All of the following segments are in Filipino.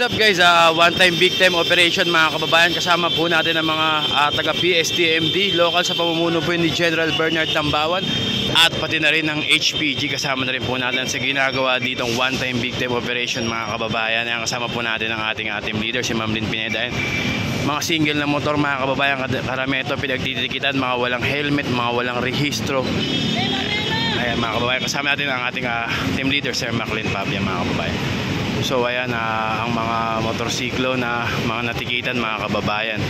What's up guys, one time big time operation mga kababayan. Kasama po natin ang mga taga PSTMD local sa pamumuno po ni General Bernard Tambawan at pati na rin ng HPG. Kasama na rin po natin sa ginagawa ditong one time big time operation mga kababayan. Ang kasama po natin ang ating team leader si Ma'am Lynn Pineda. Mga single na motor mga kababayan, karameto pinagtitikitan, mga walang helmet, mga walang rehistro. Ayan mga kababayan, kasama natin ang ating team leader Sir Maclean Pabia mga kababayan. So ayan ang mga motorsiklo na mga natikitan mga kababayan.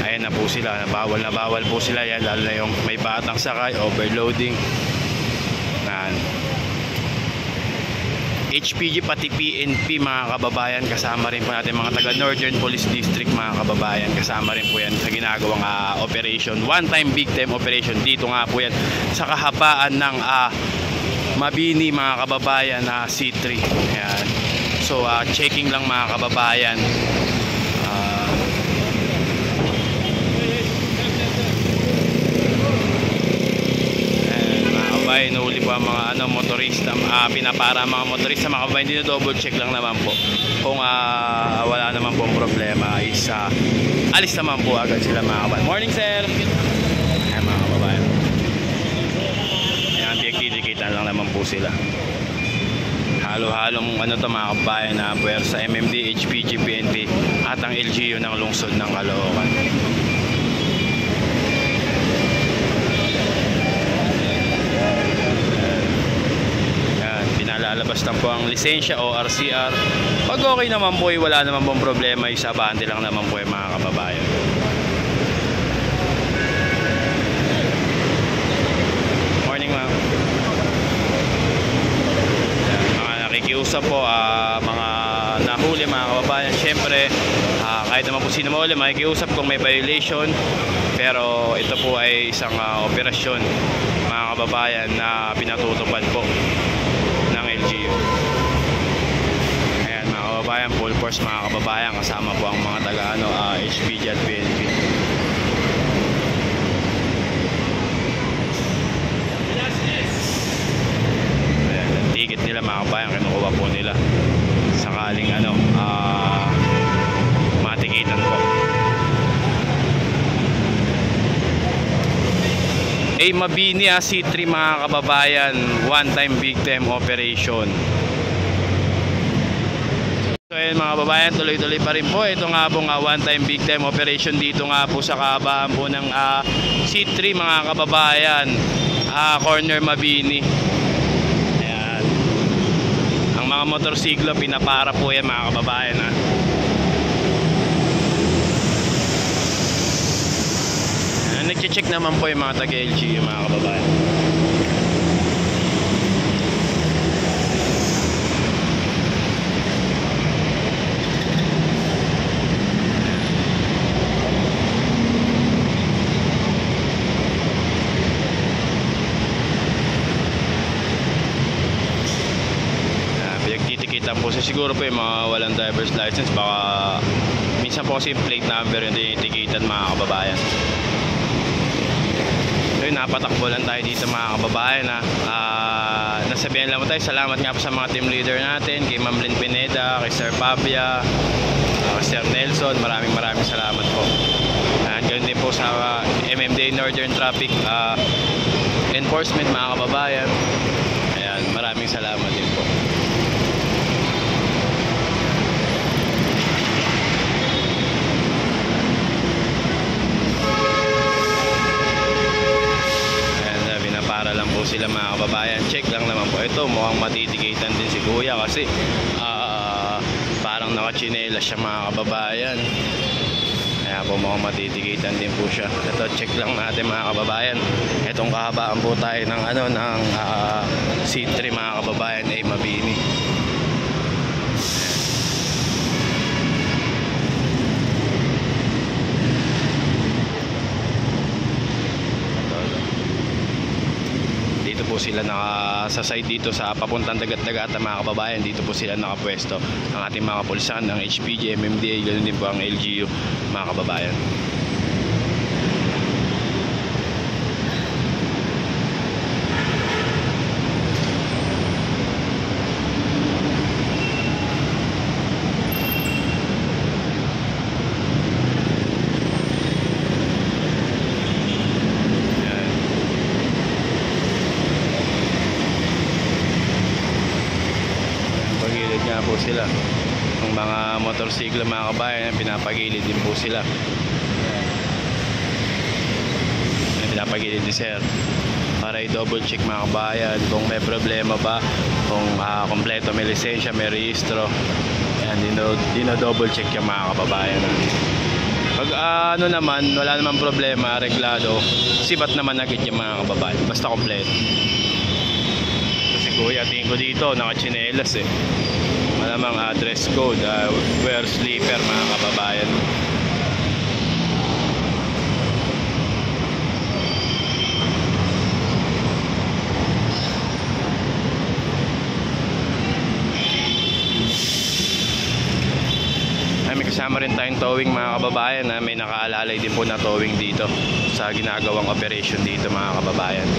Ayan na po sila, na bawal po sila yan, lalo na yung may batang sakay, overloading. Ayan. HPG pati PNP mga kababayan, kasama rin po natin mga taga Northern Police District mga kababayan. Kasama rin po yan sa ginagawang operation, one time big time operation. Dito nga po yan sa kahabaan ng Mabini mga kababayan na C3. Ayan. So checking lang mga kababayan. Mga kababayan, nahuli po ang mga motorista, pinapara mga motorista mga kababayan. Dito double check lang naman po. Kung wala naman po problema is alis naman po agad sila mga kababayan. Morning sir. Ayan mga kababayan. Ayan, pinagtitikitan lang naman po sila. Halo-halong to mga kabayan na puwersa MMD, HPG, PNP at ang LGU ng lungsod ng Caloocan. Yan, pinalalabas lang po ang lisensya o RCR. Pag okay naman po, wala naman pong problema, isabante lang naman po mga kababayan. Morning ma'am. Nakikiusap po mga nahuli mga kababayan. Siyempre kahit naman po sino mahuli, makikiusap kung may violation. Pero ito po ay isang operasyon mga kababayan na pinatutupad po ng LGU. Ayan mga kababayan, full force mga kababayan, kasama po ang mga taga HPG at PNP. Ticket nila mga kabayan, kinukuha po nila sakaling matikitan po. Mabini C3 mga kababayan, one time big time operation. So ayun mga kababayan, tuloy-tuloy pa rin po. Ito nga po one time big time operation dito nga po sa kahabaan po ng C3 mga kababayan, corner Mabini. Mga motorsiklo pinapara po yan mga kababayan nagche-check naman po yung mga taga-LGU mga kababayan. Po siguro po yung mga walang driver's license, baka minsan po kasi yung plate number yung tinitikitan mga kababayan. So yun, napatakbo lang tayo dito mga kababayan nasabihan lang po tayo. Salamat nga po sa mga team leader natin, kay Ma'am Lynn Pineda, kay Sir Pabia, kay Sir Nelson. Maraming salamat po. Ganoon din po sa MMDA Northern Traffic Enforcement mga kababayan. Ayan, maraming salamat din po. Para lang po sila mga kababayan, check lang naman po. Ito mukhang matitikitan din si kuya kasi parang nakachinelas siya mga kababayan. Kaya po mukhang matitikitan din po siya. Ito check lang natin mga kababayan. Itong kahabaan po tayo ng ng C3 mga kababayan ay Mabini. Sila sa side dito sa papuntang Dagat-Dagat mga kababayan. Dito po sila nakapwesto ang ating mga kapulisan ng HPG, MMDA, ganoon din po ang LGU mga kababayan. Pinapagilid nga po sila. Ang mga motorsiklo mga kabayan, pinapagilid din po sila. Pinapagilid ni sir para i-double check mga kabayan kung may problema ba, kung kompleto may lisensya, may rehistro. Yan, dino-double check yung mga kababayan. Pag ano naman, wala naman problema, reglado, sibat naman agad yung mga kababayan, basta kompleto. Kasi kuya, tingin ko dito, naka-chinelas eh. Malamang dress code, wear sleeper mga kababayan. May kasama rin tayong towing mga kababayan, may nakaalalay din po na towing dito sa ginagawang operation dito mga kababayan.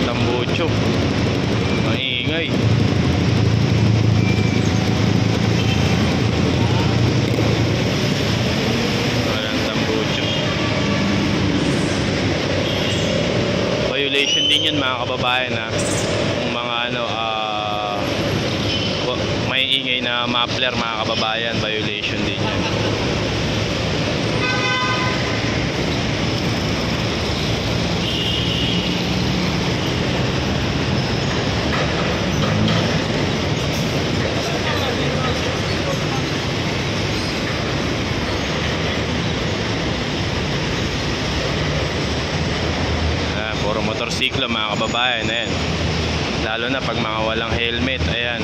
Tambucho, maingay. Violation din yun mga kababayan, na kung mga ano may ingay na muffler mga kababayan, violation din yun. Motorsiklo mga kababayan, ayan. Lalo na pag mga walang helmet, ayan,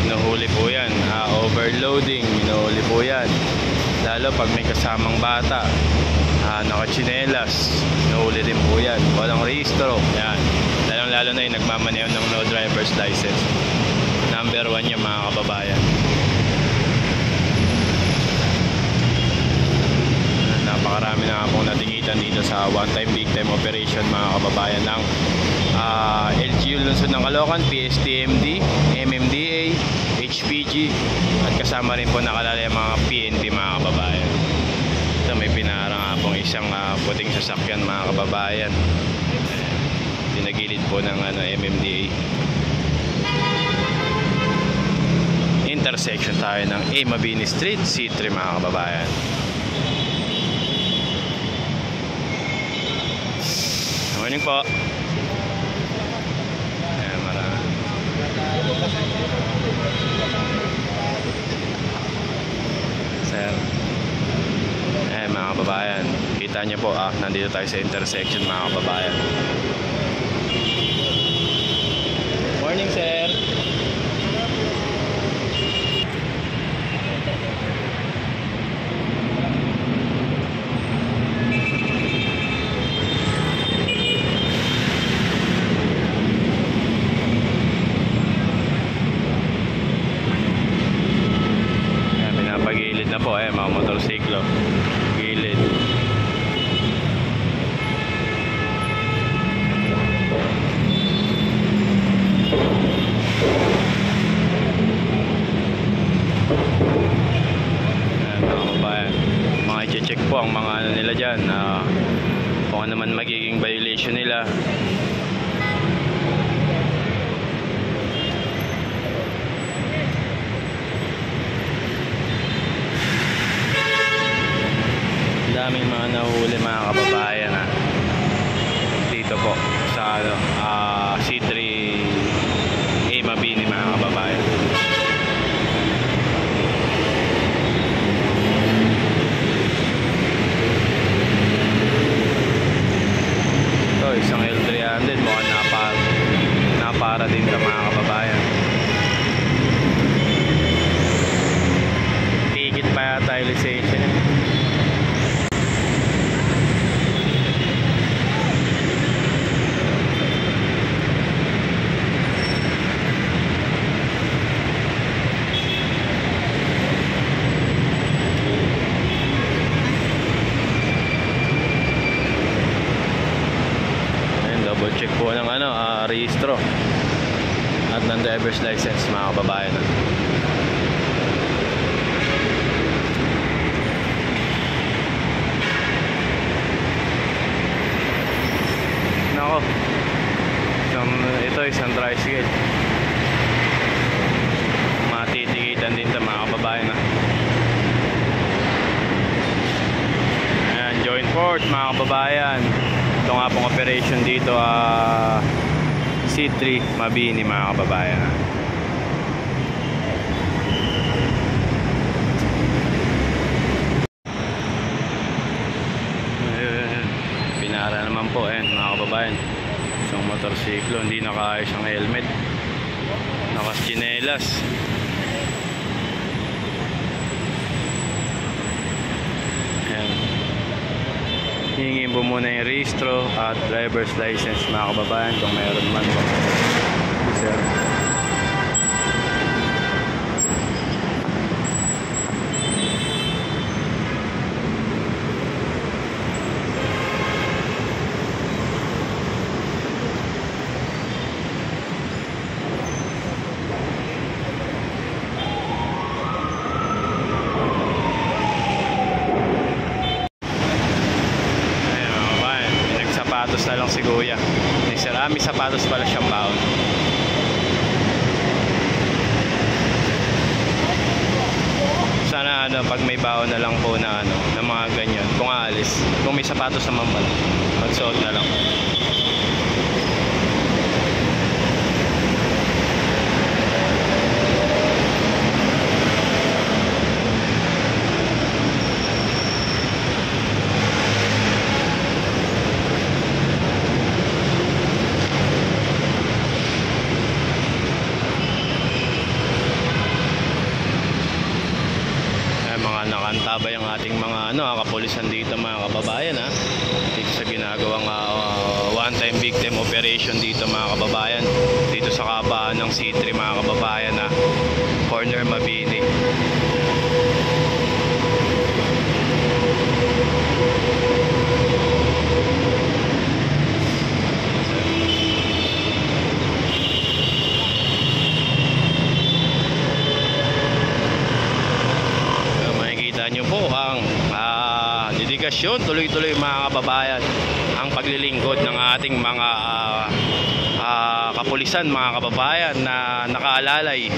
inuhuli po yan. Overloading, inuhuli po yan. Lalo pag may kasamang bata, nakachinelas, inuhuli din po yan. Walang rehistro, ayan. Lalo na yung nagmamaneho ng no driver's license. Number 1 yung mga kababayan. Napakarami na akong natingitan dito sa one-time big time operation mga kababayan ng LGU Lungsod ng Caloocan, PSTMD, MMDA, HPG, at kasama rin po nakalalay mga PNP mga kababayan. Ito may pinarang nga pong isang puting sasakyan mga kababayan. Pinagilid po ng MMDA. Intersection tayo ng A. Mabini Street, C3 mga kababayan. Morning po. Ayan, marami. Sir. Ayan mga kababayan, kita nyo po nandito tayo sa intersection mga kababayan. Morning sir. Na po mga motorsiklo gilid. Ayan, mga kabayan, mga i-check po ang mga ano nila dyan, kung ano man magiging violation nila. Daming mga nahuli mga kababayan dito po sa C3 A. Mabini mga kababayan. Ito isang L300 mukhang napara din ka mga kababayan. Tigit pa yata yung lisensya. Check po ng rehistro at ng driver's license mga kababayan. ito, isang tricycle. Matitikitan din ito mga kababayan na. Ayan, joint port mga kababayan. Ito nga pong operation dito C3 Mabini mga kababayan. Pinara naman po mga kababayan. Isang motorsiklo, hindi nakaayos ang helmet, nakachinelas. Ayan. Hingin po muna yung registro at driver's license mga kababayan kung mayroon man po. Sir. Sapatos na lang si Kuya. May sapatos pala siyang baon. Sana pag may baon na lang po na na mga ganyan, kung aalis, kung may sapatos naman pala, magsuot na lang. Nakantabay ang ating mga kapulisan dito mga kababayan dito sa ginagawang one time victim operation dito mga kababayan, dito sa kabaan ng C3 mga kababayan corner Mabini. Nyo po ang dedikasyon, tuloy-tuloy mga kababayan, ang paglilingkod ng ating mga kapulisan mga kababayan na nakaalalay,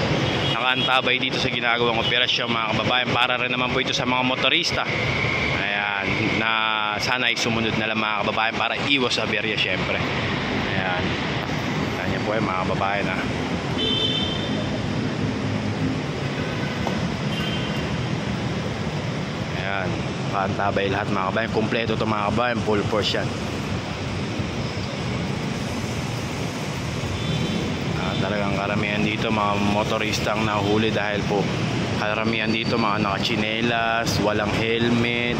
nakaantabay dito sa ginagawang operasyon mga kababayan, para rin naman po ito sa mga motorista. Ayan, na sana ay sumunod na lang mga kababayan para iwas aberya syempre. Ayan, kanya po mga kababayan Ayan, paantabay lahat mga kabayan. Kompleto ito mga kabayan, full force yan. Talagang karamihan dito mga motorista ang nahuli dahil po karamihan dito mga nakachinelas, walang helmet,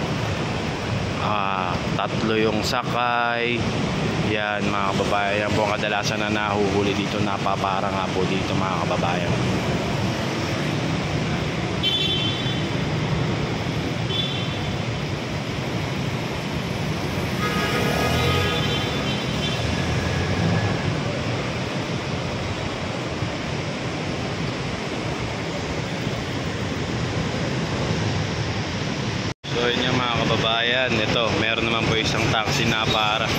tatlo yung sakay. Yan mga kababayan, yan po ang kadalasan na nahuhuli dito, napapara nga po dito mga kababayan. So yun yung mga kababayan, ito meron naman po isang taxi na para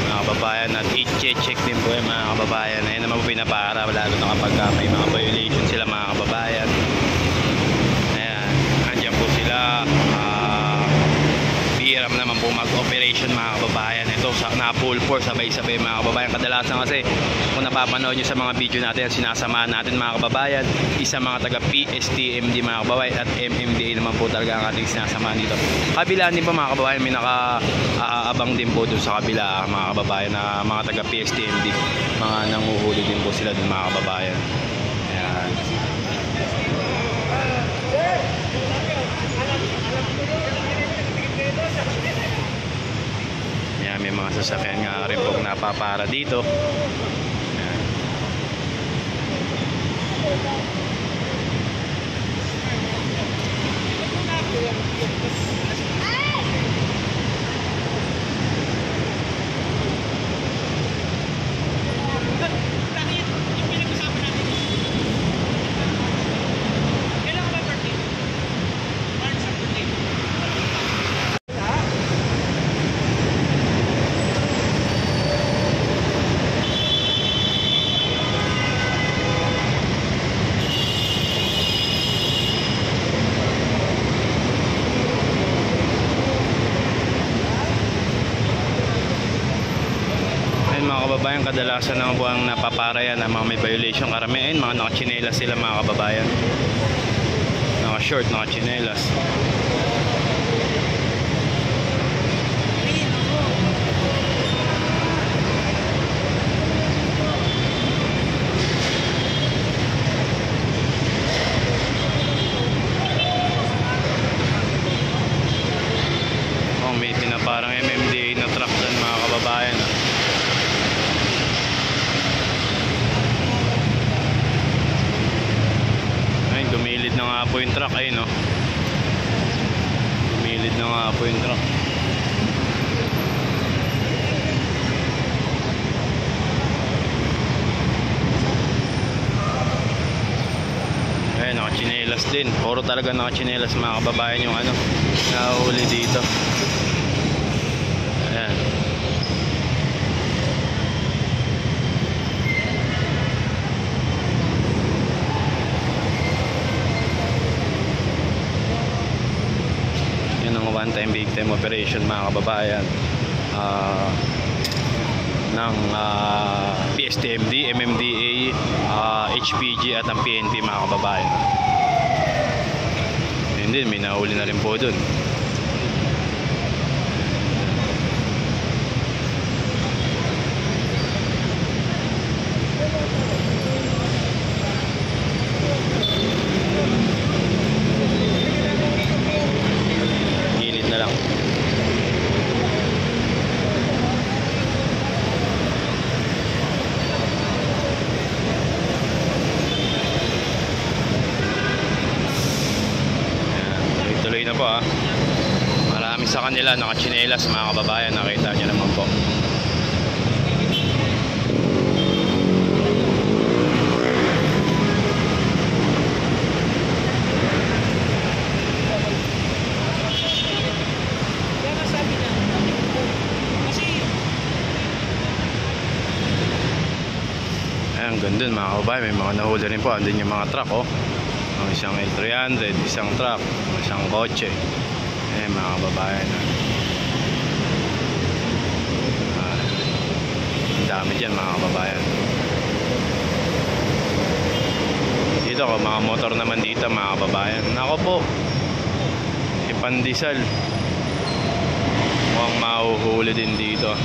mga kababayan at i-check din po yung mga kababayan. Ayun naman po pinapara lalo na kapag may mga violation sila mga kababayan. Ayan, andyan po sila, bihiram naman po mag-operation mga kababayan. Ito na full force, sabay-sabay mga kababayan. Kadalasan kasi kung napapanood nyo sa mga video natin, sinasamahan natin mga kababayan, isa mga taga PSTMD mga kababayan at MMDA naman po talaga ang ating sinasamahan dito. Kabila din po mga kababayan, may nakaabang din po doon sa kabila mga kababayan na mga taga PSTMD, mga nanguhuli din po sila doon mga kababayan. Ayan. Ayan, may mga sasakyan nga rin po napapara dito. Ayan. kababayan, kadalasan naman po ang napaparayan ng mga may violation. Karamihan mga nakachinelas sila mga kababayan, naka short, nakachinelas. May pinaparang MMDA na truck doon mga kababayan. Ay, dumilid na nga po yung truck ay no. Dumilid na nga po yung truck. Ay, nakachinelas din. Puro talaga nakachinelas mga kababayan yung ano, nahuli dito. Ayan. Yan ang one time big time operation mga kababayan ng PSTMD, MMDA, HPG at ang PNP mga kababayan. Yun din, may nahuli na rin po dun. Gilid na lang. Tuloy na po marami sa kanila nakachinelas mga kababayan, nakita nyo naman po. Ayan, ganda mga kababayan, may mga nahuli rin po. Andun yung mga truck ang isang L300, isang truck, isang kotse. Ayan mga kababayan. Ang dami dyan mga kababayan. Dito ko, mga motor naman dito mga kababayan. Nako po, si Pandesal mukhang mahuhuli din dito.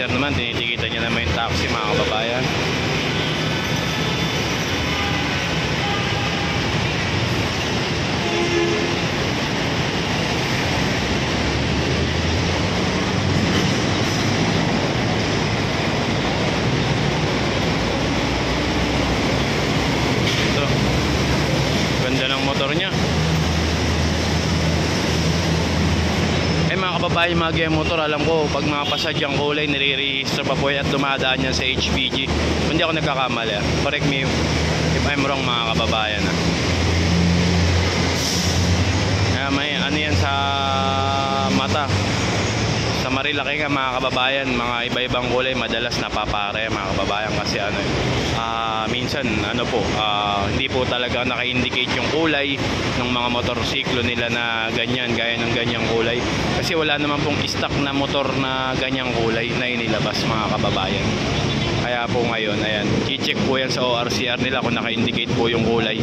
Naman tinitikitan niya naman yung taxi mga kababayan. Ito, ganda ng motor niya. Mga kababayan, mga game motor, alam ko pag mga pasadyang kulay nire-register pa po yan at dumadaan yan sa HPG. Hindi ako nagkakamali, correct me if I'm wrong mga kababayan. May ano yan sa mata, sa Marilaki nga mga kababayan, mga iba-ibang kulay madalas napapare mga kababayan kasi ano minsan ano po hindi po talaga naka-indicate yung kulay ng mga motorsiklo nila na ganyan, gaya ng ganyang kulay kasi wala naman pong stock na motor na ganyang kulay na inilabas mga kababayan. Kaya po ngayon ayan, i-check po yan sa ORCR nila kung naka-indicate po yung kulay